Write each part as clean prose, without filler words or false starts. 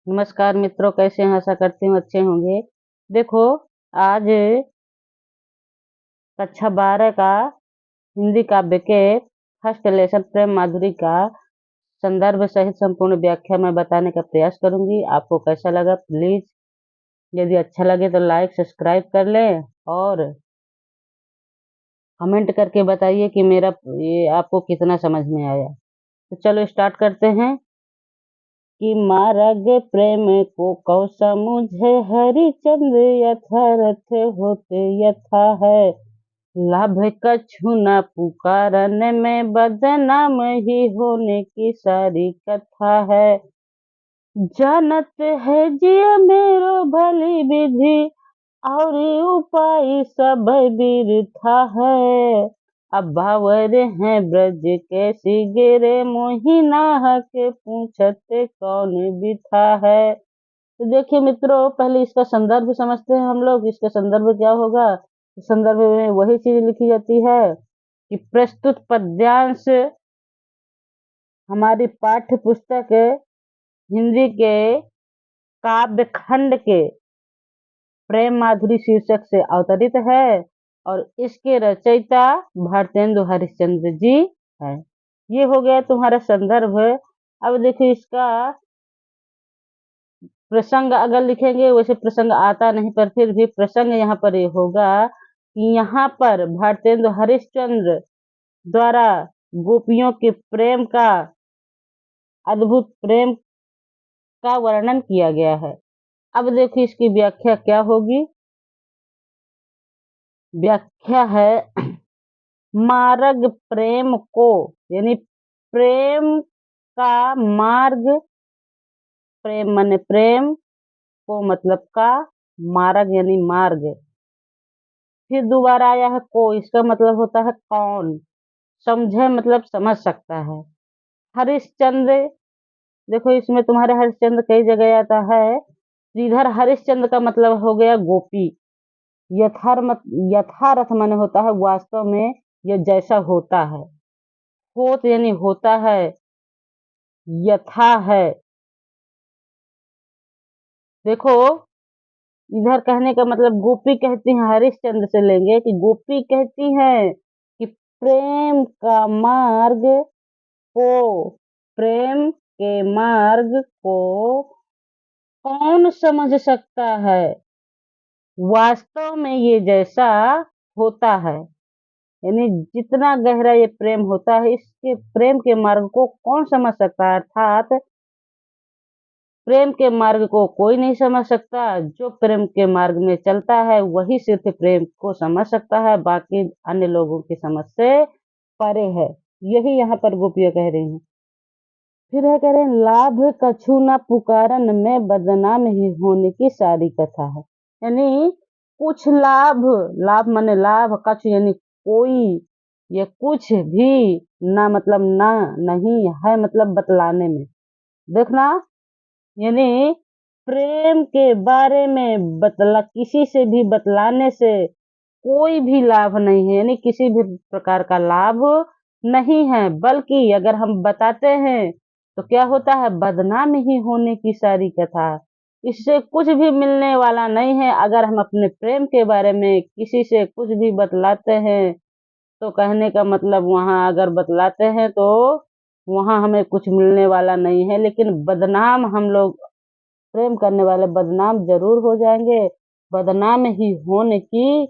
नमस्कार मित्रों, कैसे हैं? आशा करती हूँ अच्छे होंगे। देखो, आज कक्षा 12 का हिंदी काव्य के फर्स्ट लेसन प्रेम माधुरी का संदर्भ सहित संपूर्ण व्याख्या मैं बताने का प्रयास करूंगी। आपको कैसा लगा प्लीज, यदि अच्छा लगे तो लाइक सब्सक्राइब कर लें और कमेंट करके बताइए कि मेरा ये आपको कितना समझ में आया। तो चलो स्टार्ट करते हैं। कि मार्ग प्रेम को कौ समुझे हरिचंद्र यथारथ होते यथा है। लाभ कछु न पुकारन में बदनाम ही होने की सारी कथा है। जानत है जिय मेरो भली विधि और उपाय सब बिरथा है। अब भावर हैं ब्रज के सिगरे मोहिना के पूछते कौन बिथा है। तो देखिए मित्रों, पहले इसका संदर्भ समझते हैं हम लोग। इसका संदर्भ क्या होगा? संदर्भ में वही चीज लिखी जाती है कि प्रस्तुत पद्यांश हमारी पाठ्य पुस्तक हिंदी के काव्य खंड के प्रेम माधुरी शीर्षक से अवतरित है और इसके रचयिता भारतेंदु हरिश्चंद्र जी है। ये हो गया तुम्हारा संदर्भ। अब देखो, इसका प्रसंग अगर लिखेंगे, वैसे प्रसंग आता नहीं पर फिर भी प्रसंग यहाँ पर ये होगा कि यहाँ पर भारतेंदु हरिश्चंद्र द्वारा गोपियों के प्रेम का, अद्भुत प्रेम का वर्णन किया गया है। अब देखो इसकी व्याख्या क्या होगी। व्याख्या है मार्ग प्रेम को, यानी प्रेम का मार्ग, प्रेम माने प्रेम, को मतलब का, मार्ग यानी मार्ग। फिर दोबारा आया है को, इसका मतलब होता है कौन, समझे मतलब समझ सकता है। हरिश्चंद्र, देखो इसमें तुम्हारे हरिश्चंद्र कई जगह आता है। इधर हरिश्चंद्र का मतलब हो गया गोपी। यथार्थ माने होता है वास्तव में, यह जैसा होता है। होत यानी होता है, यथा है। देखो इधर कहने का मतलब गोपी कहती हैं, हरिश्चंद्र से लेंगे कि गोपी कहती हैं कि प्रेम का मार्ग को, प्रेम के मार्ग को कौन समझ सकता है, वास्तव में ये जैसा होता है। यानी जितना गहरा ये प्रेम होता है, इसके प्रेम के मार्ग को कौन समझ सकता है। अर्थात प्रेम के मार्ग को कोई नहीं समझ सकता। जो प्रेम के मार्ग में चलता है वही सिर्फ प्रेम को समझ सकता है, बाकी अन्य लोगों की समझ से परे है। यही यहाँ पर गोपियां कह रही हैं। फिर है कह रहे हैं लाभ कछु न पुकारन में बदनाम ही होने की सारी कथा है। यानी कुछ लाभ, लाभ माने लाभ, कछु यानी कोई, ये कुछ भी, ना मतलब ना, नहीं है मतलब बतलाने में। देखना, यानी प्रेम के बारे में किसी से भी बतलाने से कोई भी लाभ नहीं है, यानी किसी भी प्रकार का लाभ नहीं है। बल्कि अगर हम बताते हैं तो क्या होता है, बदनाम ही होने की सारी कथा। इससे कुछ भी मिलने वाला नहीं है। अगर हम अपने प्रेम के बारे में किसी से कुछ भी बतलाते हैं तो कहने का मतलब वहां अगर बतलाते हैं तो वहां हमें कुछ मिलने वाला नहीं है, लेकिन बदनाम हम लोग, प्रेम करने वाले बदनाम जरूर हो जाएंगे। बदनाम ही होने की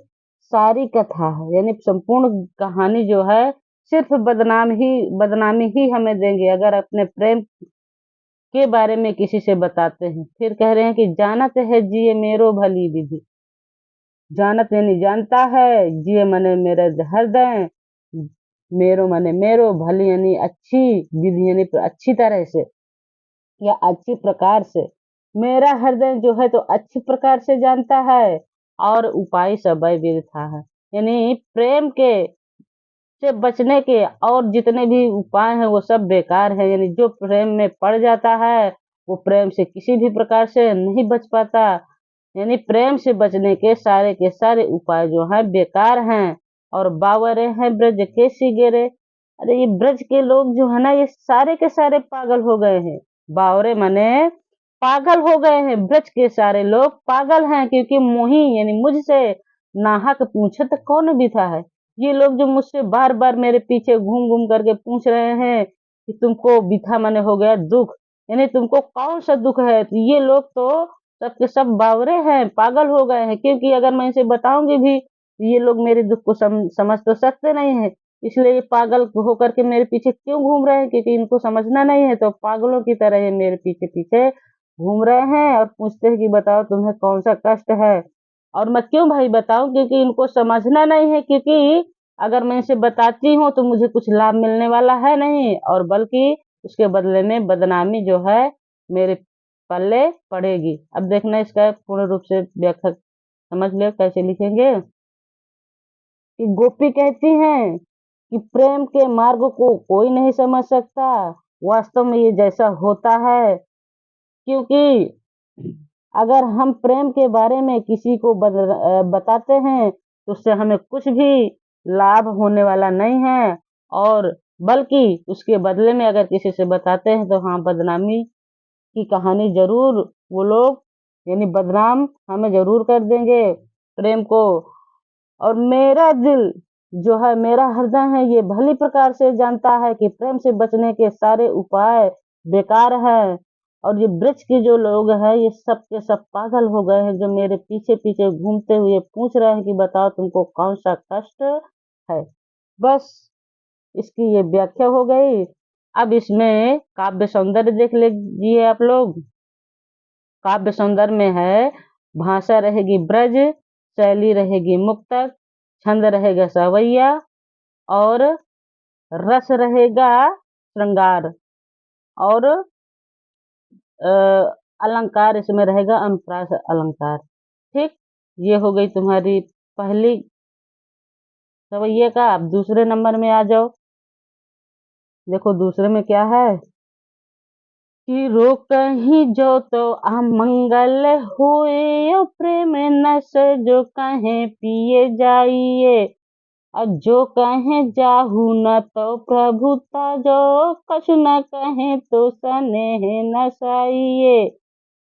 सारी कथा है, यानी संपूर्ण कहानी जो है सिर्फ बदनामी ही हमें देंगे अगर अपने प्रेम के बारे में किसी से बताते हैं। फिर कह रहे हैं कि जानत है जिए मेरो भली विधि। जानत यानी जानता है, जिए मने मेरे हृदय, मेरो मने मेरो, भली यानी अच्छी, विधि यानी अच्छी तरह से या अच्छी प्रकार से। मेरा हृदय जो है तो अच्छी प्रकार से जानता है और उपाय सब विरथा है। यानी प्रेम के से बचने के और जितने भी उपाय हैं वो सब बेकार है। यानी जो प्रेम में पड़ जाता है वो प्रेम से किसी भी प्रकार से नहीं बच पाता। यानी प्रेम से बचने के सारे उपाय जो हैं बेकार हैं। और बावरे हैं ब्रज के सिगेरे। अरे ये ब्रज के लोग जो है ना, ये सारे के सारे पागल हो गए हैं। बावरे माने पागल हो गए हैं, ब्रज के सारे लोग पागल हैं, क्योंकि मोही यानी मुझसे नाहक पूछत कौन बिथा है। ये लोग जो मुझसे बार बार मेरे पीछे घूम घूम करके पूछ रहे हैं कि तुमको बिथा मने हो गया दुख, यानी तुमको कौन सा दुख है, तो ये लोग तो सबके सब बावरे हैं, पागल हो गए हैं, क्योंकि अगर मैं इसे बताऊंगी भी तो ये लोग मेरे दुख को समझ तो सकते नहीं है। इसलिए ये पागल होकर के मेरे पीछे क्यों घूम रहे हैं, क्योंकि इनको समझना नहीं है, तो पागलों की तरह ये मेरे पीछे पीछे घूम रहे हैं और पूछते हैं कि बताओ तुम्हें कौन सा कष्ट है। और मैं क्यों भाई बताऊं, क्योंकि इनको समझना नहीं है, क्योंकि अगर मैं इसे बताती हूँ तो मुझे कुछ लाभ मिलने वाला है नहीं, और बल्कि उसके बदले में बदनामी जो है मेरे पल्ले पड़ेगी। अब देखना इसका पूर्ण रूप से व्याख्या समझ लो कैसे लिखेंगे। कि गोपी कहती हैं कि प्रेम के मार्ग को कोई नहीं समझ सकता, वास्तव में ये जैसा होता है, क्योंकि अगर हम प्रेम के बारे में किसी को बताते हैं तो उससे हमें कुछ भी लाभ होने वाला नहीं है, और बल्कि उसके बदले में अगर किसी से बताते हैं तो हाँ, बदनामी की कहानी जरूर वो लोग यानी बदनाम हमें जरूर कर देंगे प्रेम को। और मेरा दिल जो है, मेरा हृदय है, ये भली प्रकार से जानता है कि प्रेम से बचने के सारे उपाय बेकार हैं। और ये वृक्ष के जो लोग हैं ये सब के सब पागल हो गए हैं, जो मेरे पीछे पीछे घूमते हुए पूछ रहे हैं कि बताओ तुमको कौन सा कष्ट है। बस इसकी ये व्याख्या हो गई। अब इसमें काव्य सौंदर्य देख लीजिए आप लोग। काव्य सौंदर्य में है, भाषा रहेगी ब्रज, शैली रहेगी मुक्तक, छंद रहेगा सवैया, और रस रहेगा श्रृंगार, और अ, अलंकार इसमें रहेगा अनुप्रास अलंकार। ठीक, ये हो गई तुम्हारी पहली सवैये का। अब दूसरे नंबर में आ जाओ। देखो दूसरे में क्या है कि रोकहि जो तो अमंगल हुए, ओ प्रेम नस जो कहे पिए जाइए, और जो कहे जाहू न तो प्रभुता जो, कछु न कहे तो स्नेह नसाइए,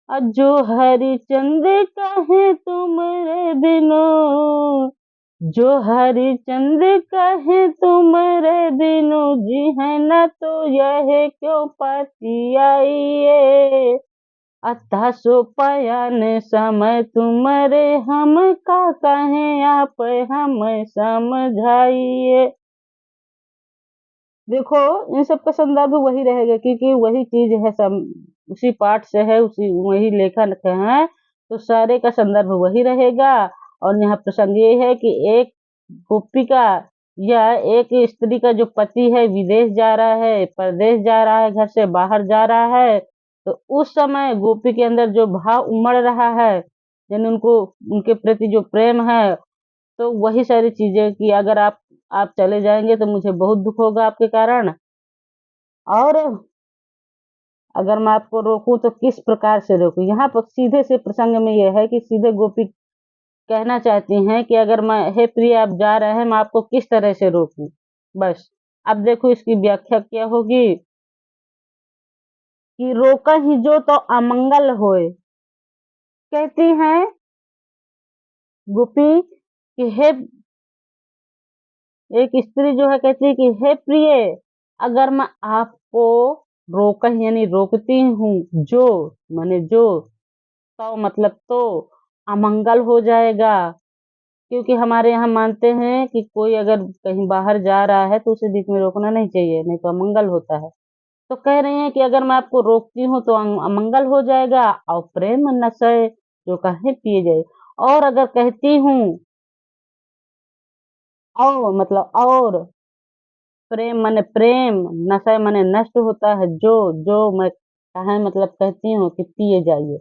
और जो हरिचंद कहे तुमरे बिनु, जो हरिचंद कहे तुमरे बिनु, जी है न तो यह क्यों पाती आइए, अतः सो पयन समय तुमरे, हम का कहें आप हम समझाइए। देखो इन सब का संदर्भ वही रहेगा, क्योंकि वही चीज है, सब उसी पाठ से है, उसी वही लेखन का है, तो सारे का संदर्भ वही रहेगा। और यहाँ प्रसंग ये है कि एक गोपिका या एक स्त्री का जो पति है विदेश जा रहा है, परदेश जा रहा है, घर से बाहर जा रहा है, तो उस समय गोपी के अंदर जो भाव उमड़ रहा है, यानी उनको उनके प्रति जो प्रेम है, तो वही सारी चीजें कि अगर आप चले जाएंगे तो मुझे बहुत दुख होगा आपके कारण, और अगर मैं आपको रोकूं तो किस प्रकार से रोकूं। यहाँ पर सीधे से प्रसंग में यह है कि सीधे गोपी कहना चाहती हैं कि अगर मैं, हे प्रिय आप जा रहे हैं, मैं आपको किस तरह से रोकूं। बस अब देखो इसकी व्याख्या क्या होगी कि रोका ही जो तो अमंगल होए। कहती हैं गोपी कि हे, एक स्त्री जो है कहती है कि हे प्रिय, अगर मैं आपको रोक यानी रोकती हूँ, जो माने जो, तो मतलब तो अमंगल हो जाएगा, क्योंकि हमारे यहाँ मानते हैं कि कोई अगर कहीं बाहर जा रहा है तो उसे बीच में रोकना नहीं चाहिए, नहीं तो अमंगल होता है। तो कह रही हैं कि अगर मैं आपको रोकती हूँ तो अमंगल हो जाएगा, और प्रेम नशे जो कहे पिए जाए। और अगर कहती हूँ, और मतलब और प्रेम माने प्रेम, नशा माने नष्ट होता है, जो जो मैं कहा मतलब कहती हूँ कि पिए जाइए।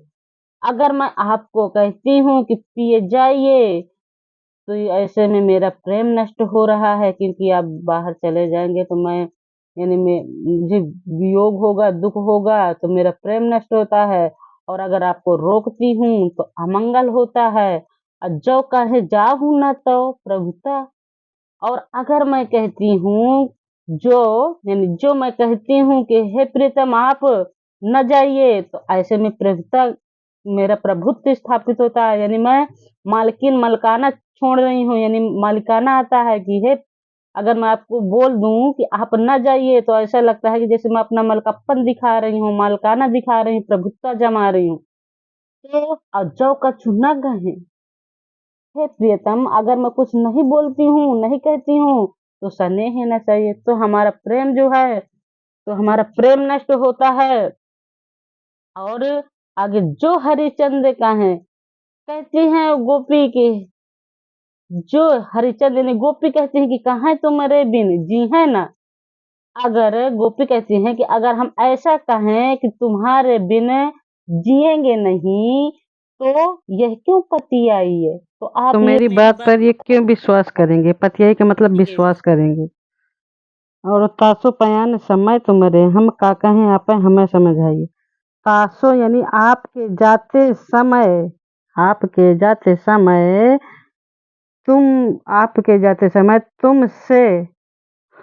अगर मैं आपको कहती हूँ कि पिए जाइए, तो ऐसे में मेरा प्रेम नष्ट हो रहा है, क्योंकि आप बाहर चले जाएंगे तो मैं यानी मैं मुझे वियोग होगा, दुख होगा, तो मेरा प्रेम नष्ट होता है। और अगर आपको रोकती हूँ तो अमंगल होता है, और जो कहे जाहू न तो प्रभुता। और अगर मैं कहती हूँ जो, यानी जो मैं कहती हूँ कि हे प्रीतम आप न जाइए, तो ऐसे में प्रभुता मेरा प्रभुत्व स्थापित होता है, यानी मैं मालकिन मलकाना छोड़ रही हूँ, यानी मालिकाना आता है कि हे, अगर मैं आपको बोल दूं कि आप न जाइए तो ऐसा लगता है कि जैसे मैं अपना मलकापन दिखा रही हूँ, मालकाना दिखा रही हूँ, प्रभुत्ता जमा रही हूँ। तो अजौ का चुना गहे, हे प्रियतम, अगर मैं कुछ नहीं बोलती हूँ, नहीं कहती हूँ, तो स्नेह न चाहिए, तो हमारा प्रेम जो है, तो हमारा प्रेम नष्ट होता है। और आगे जो हरिश्चंद्र का है, कहती हैं गोपी की, जो हरिश्चंद्र ने गोपी कहती है कि कहाँ तुम्हारे बिन जी है ना। अगर गोपी कहती हैं कि अगर हम ऐसा कहें कि तुम्हारे बिन जिएंगे नहीं, तो यह क्यों पति आई है, तो आप तो ये मेरी बात पर ये क्यों विश्वास करेंगे? पतियाई का मतलब विश्वास करेंगे। और तासो पयान समय तुम्हारे हम का कहें आप हमें समझाइए। तासो यानी आपके जाते समय तुमसे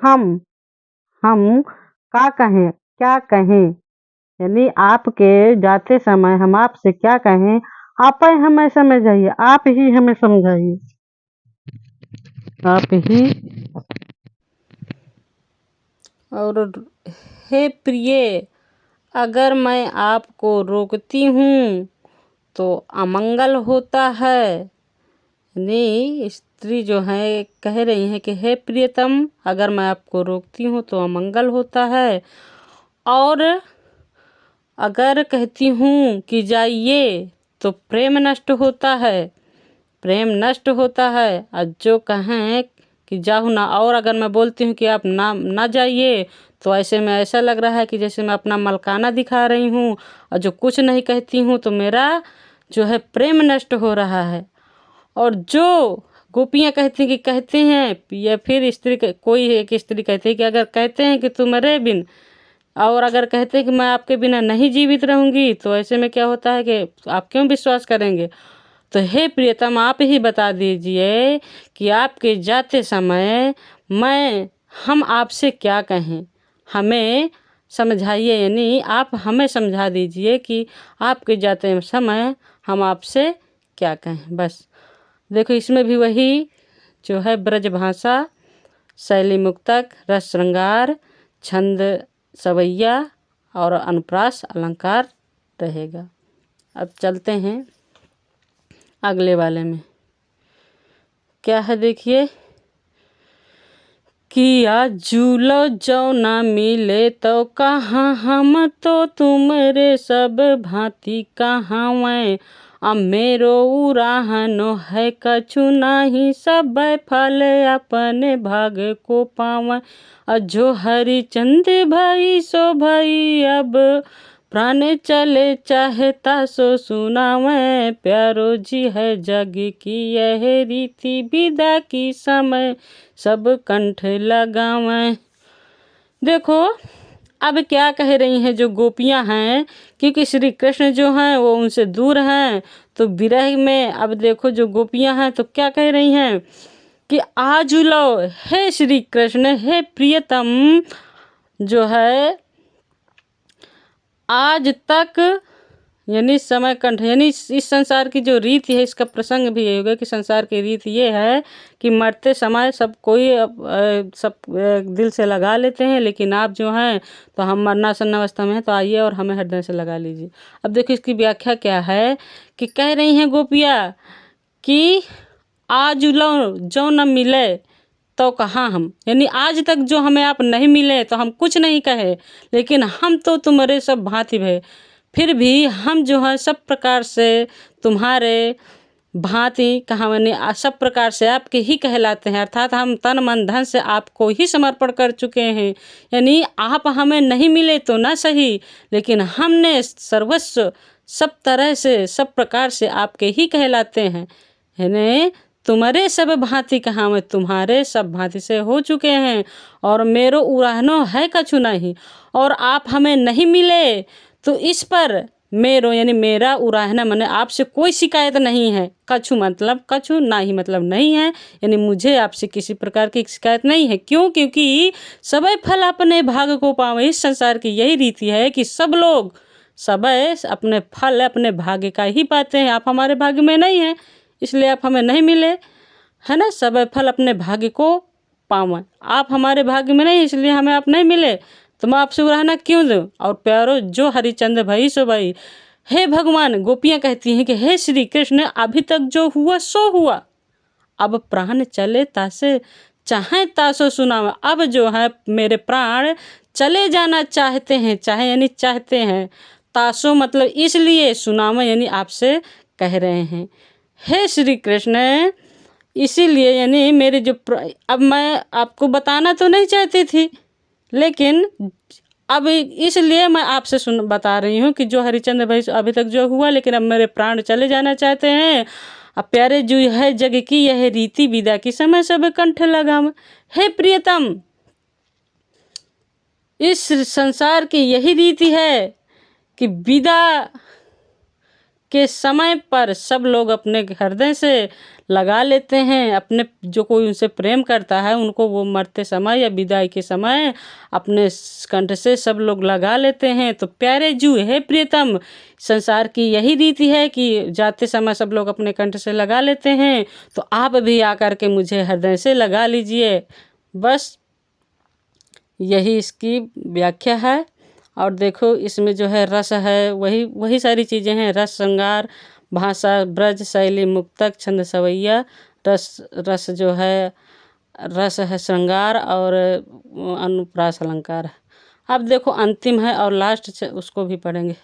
हम हम का कहें, क्या कहें, यानी आपके जाते समय हम आपसे क्या कहें, आप हमें समझाइए, आप ही हमें समझाइए, आप ही। और हे प्रिय, अगर मैं आपको रोकती हूँ तो अमंगल होता है। नहीं, स्त्री जो है कह रही हैं कि हे प्रियतम, अगर मैं आपको रोकती हूँ तो अमंगल होता है, और अगर कहती हूँ कि जाइए तो प्रेम नष्ट होता है, प्रेम नष्ट होता है। और जो कहें कि जाओ ना, और अगर मैं बोलती हूँ कि आप ना जाइए, तो ऐसे में ऐसा लग रहा है कि जैसे मैं अपना मलकाना दिखा रही हूँ, और जो कुछ नहीं कहती हूँ तो मेरा जो है प्रेम नष्ट हो रहा है। और जो गोपियाँ कहते हैं, या फिर कोई एक स्त्री कहती है कि अगर कहते हैं कि तुम्हारे बिन, और अगर कहते हैं कि मैं आपके बिना नहीं जीवित रहूँगी, तो ऐसे में क्या होता है कि आप क्यों विश्वास करेंगे। तो हे प्रियतम, आप ही बता दीजिए कि आपके जाते समय हम आपसे क्या कहें, हमें समझाइए, यानी आप हमें समझा दीजिए कि आपके जाते समय हम आपसे क्या कहें। बस देखो, इसमें भी वही जो है ब्रज भाषा, शैली मुक्तक, रस श्रृंगार, छंद सवैया और अनुप्रास अलंकार रहेगा। अब चलते हैं अगले वाले में। क्या है देखिए, किया झूलो जो ना मिले तो कहाँ हम तो तुमरे सब भांति कहाँ मैं, अब मेरो उराहनो है कछु नहीं, सब फल अपने भाग को पावे। अजो हरिचंद भाई सो भाई, अब प्राण चले चाहता सो सुनावे, प्यारो जी है जग की यह रीति, विदा की समय सब कंठ लगावे। देखो, अब क्या कह रही हैं जो गोपियां हैं, क्योंकि श्री कृष्ण जो हैं वो उनसे दूर हैं, तो विरह में अब देखो जो गोपियां हैं तो क्या कह रही हैं कि आज लो हे श्री कृष्ण, हे प्रियतम, जो है आज तक, यानी समय कंठ, यानी इस संसार की जो रीति है, इसका प्रसंग भी ये होगा कि संसार की रीति ये है कि मरते समय सब कोई सब दिल से लगा लेते हैं, लेकिन आप जो हैं तो हम मरणासन अवस्था में हैं, तो आइए और हमें हृदय से लगा लीजिए। अब देखो इसकी व्याख्या क्या है कि कह रही हैं गोपिया कि आज लो जो न मिले तो कहाँ हम, यानी आज तक जो हमें आप नहीं मिले तो हम कुछ नहीं कहे, लेकिन हम तो तुम्हारे सब भांति भय, फिर भी हम जो है सब प्रकार से तुम्हारे भांति कहाँ, मैंने सब प्रकार से आपके ही कहलाते हैं, अर्थात हम तन मन धन से आपको ही समर्पण कर चुके हैं। यानी आप हमें नहीं मिले तो ना सही, लेकिन हमने सर्वस्व सब तरह से सब प्रकार से आपके ही कहलाते हैं। यानी तुम्हारे सब भांति कहाँ, मैं तुम्हारे सब भांति से हो चुके हैं, और मेरो उराहनो है कछु नहीं, और आप हमें नहीं मिले तो इस पर मेरो, यानी मेरा उराहना मैंने आपसे कोई शिकायत नहीं है। कछु मतलब कछु ना ही मतलब नहीं है, यानी मुझे आपसे किसी प्रकार की शिकायत नहीं है। क्यों? क्योंकि सबे फल अपने भाग को पावे। इस संसार की यही रीति है कि सब लोग सबे अपने फल अपने भाग्य का ही पाते हैं। आप हमारे भाग्य में नहीं हैं, इसलिए आप हमें नहीं मिले, है ना। सबे फल अपने भाग्य को पावें। आप हमारे भाग्य में नहीं, इसलिए हमें आप नहीं मिले, तो मैं आपसे उड़ाना क्यों दूँ। और प्यारो जो हरिचंद भई सो भई। हे भगवान, गोपियाँ कहती हैं कि हे श्री कृष्ण, अभी तक जो हुआ सो हुआ, अब प्राण चले तासे चाहे तासो सुनावा। अब जो है मेरे प्राण चले जाना चाहते हैं, चाहे यानी चाहते हैं, तासो मतलब इसलिए, सुनावा यानी आपसे कह रहे हैं। हे श्री कृष्ण, इसीलिए यानी मेरे जो अब मैं आपको बताना तो नहीं चाहती थी, लेकिन अब इसलिए मैं आपसे बता रही हूँ कि जो हरिचंद्र भाई अभी तक जो हुआ, लेकिन अब मेरे प्राण चले जाना चाहते हैं। अब प्यारे जो है जग की यह रीति, विदा की समय सब कंठ लगाम। हे प्रियतम, इस संसार की यही रीति है कि विदा के समय पर सब लोग अपने हृदय से लगा लेते हैं। अपने जो कोई उनसे प्रेम करता है, उनको वो मरते समय या विदाई के समय अपने कंठ से सब लोग लगा लेते हैं। तो प्यारे जू, हे प्रियतम, संसार की यही रीति है कि जाते समय सब लोग अपने कंठ से लगा लेते हैं, तो आप भी आकर के मुझे हृदय से लगा लीजिए। बस यही इसकी व्याख्या है। और देखो इसमें जो है रस है, वही सारी चीज़ें हैं। रस, श्रृंगार, भाषा, ब्रज, शैली, मुक्तक, छंद, सवैया। रस जो है, रस है श्रृंगार, और अनुप्रास अलंकार है। अब देखो अंतिम है और लास्ट, उसको भी पढ़ेंगे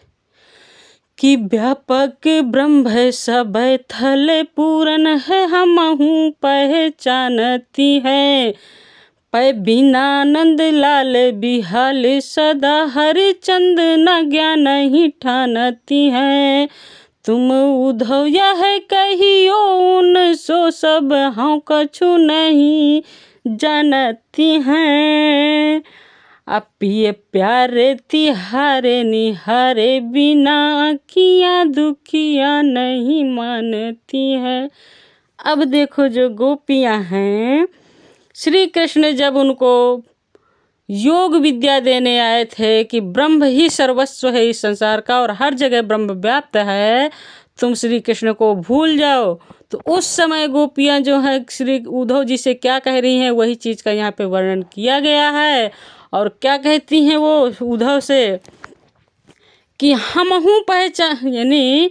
कि व्यापक ब्रह्म है सब थल पूरन है, हमहु पहचानती है। पै बिना नंद लाल बिहाल सदा, हरिचंद न ज्ञान ही ठानती है। तुम उधव यह कहियो उन सो, सब हाँ कछु नहीं जानती हैं। अपिए प्यारे तिहारे निहारे, बिना किया दुखिया नहीं मानती है। अब देखो जो गोपियाँ हैं, श्री कृष्ण जब उनको योग विद्या देने आए थे कि ब्रह्म ही सर्वस्व है इस संसार का और हर जगह ब्रह्म व्याप्त है, तुम श्री कृष्ण को भूल जाओ। तो उस समय गोपियाँ जो है श्री उद्धव जी से क्या कह रही हैं, वही चीज़ का यहाँ पे वर्णन किया गया है। और क्या कहती हैं वो उद्धव से कि हमहु पहचान, यानी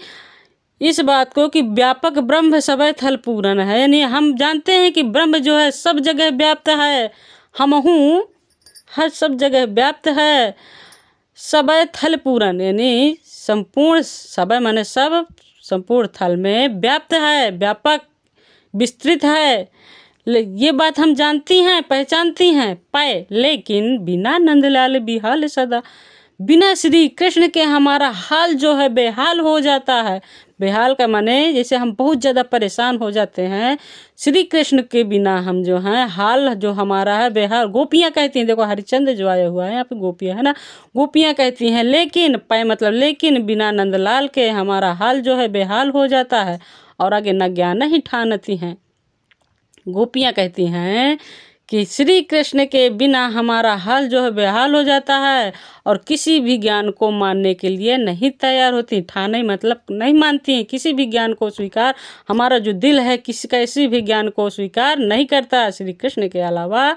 इस बात को कि व्यापक ब्रह्म सबय थल पूरन है, यानी हम जानते हैं कि ब्रह्म जो है सब जगह व्याप्त है। हमहु हर सब जगह व्याप्त है। सबय थल पूरन यानी संपूर्ण, सबय माने सब, संपूर्ण थल में व्याप्त है, व्यापक विस्तृत है। ये बात हम जानती हैं, पहचानती हैं। पाए लेकिन बिना नंदलाल बिहाल सदा, बिना श्री कृष्ण के हमारा हाल जो है बेहाल हो जाता है। बेहाल का माने जैसे हम बहुत ज़्यादा परेशान हो जाते हैं, श्री कृष्ण के बिना हम जो हैं हाल जो हमारा है बेहाल। गोपियाँ कहती हैं, देखो हरिचंद्र जो आया हुआ है यहाँ पे गोपियाँ है ना, गोपियाँ कहती हैं लेकिन पाए मतलब लेकिन बिना नंदलाल के हमारा हाल जो है बेहाल हो जाता है। और आगे न ज्ञान ही ठानती हैं। गोपियाँ कहती हैं कि श्री कृष्ण के बिना हमारा हाल जो है बेहाल हो जाता है और किसी भी ज्ञान को मानने के लिए नहीं तैयार होती। ठाने मतलब नहीं मानती हैं, किसी भी ज्ञान को स्वीकार, हमारा जो दिल है किसी भी ज्ञान को स्वीकार नहीं करता। श्री कृष्ण के अलावा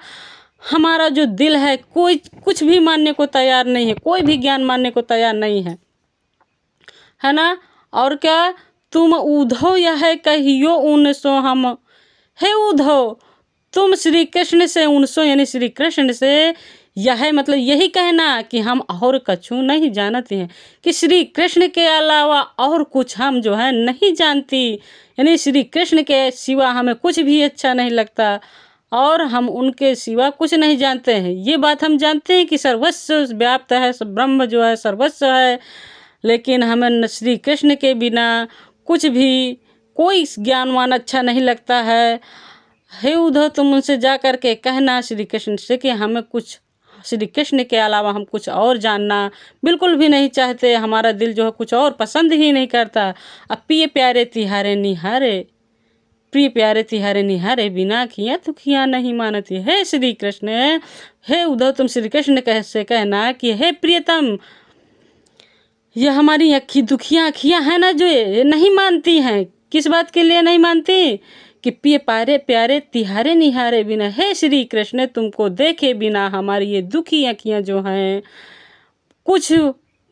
हमारा जो दिल है कोई कुछ भी मानने को तैयार नहीं है, कोई भी ज्ञान मानने को तैयार नहीं है ना। और क्या, तुम उद्धव यह कहियो उन सो हम, हे उद्धव तुम श्री कृष्ण से उनसो यानी श्री कृष्ण से यह मतलब यही कहना कि हम और कछु नहीं जानते हैं, कि श्री कृष्ण के अलावा और कुछ हम जो है नहीं जानती, यानी श्री कृष्ण के सिवा हमें कुछ भी अच्छा नहीं लगता और हम उनके सिवा कुछ नहीं जानते हैं। ये बात हम जानते हैं कि सर्वस्व व्याप्त है, ब्रह्म जो है सर्वस्व है, लेकिन हमें श्री कृष्ण के बिना कुछ भी कोई ज्ञानवान अच्छा नहीं लगता है। हे उद्धव तुम उनसे जा कर के कहना श्री कृष्ण से कि हमें कुछ श्री कृष्ण के अलावा हम कुछ और जानना बिल्कुल भी नहीं चाहते, हमारा दिल जो है कुछ और पसंद ही नहीं करता। अब प्रिय प्यारे तिहारे निहारे, प्रिय प्यारे तिहारे निहारे, बिना किया तो किया नहीं मानती। हे श्री कृष्ण, हे उद्धव तुम श्री कृष्ण से कहना कि हे प्रियतम, ये हमारी अक्खी दुखियाँ अखियाँ हैं ना, जो ये नहीं मानती हैं। किस बात के लिए नहीं मानती? कि पिए पारे प्यारे तिहारे निहारे बिना, हे श्री कृष्ण तुमको देखे बिना हमारी ये दुखी अखियाँ जो हैं कुछ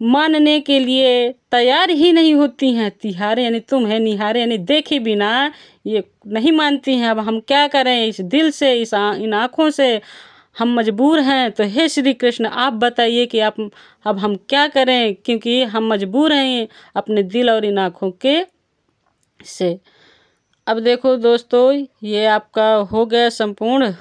मानने के लिए तैयार ही नहीं होती हैं। तिहारे यानी तुम है, निहारे यानी देखे बिना ये नहीं मानती हैं। अब हम क्या करें? इस दिल से, इन आँखों से हम मजबूर हैं। तो हे श्री कृष्ण आप बताइए कि आप अब हम क्या करें, क्योंकि हम मजबूर हैं अपने दिल और इन आँखों के से। अब देखो दोस्तों, ये आपका हो गया संपूर्ण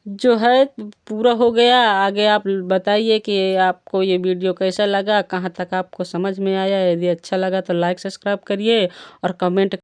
जो है पूरा हो गया। आगे आप बताइए कि आपको ये वीडियो कैसा लगा, कहाँ तक आपको समझ में आया। यदि अच्छा लगा तो लाइक सब्सक्राइब करिए और कमेंट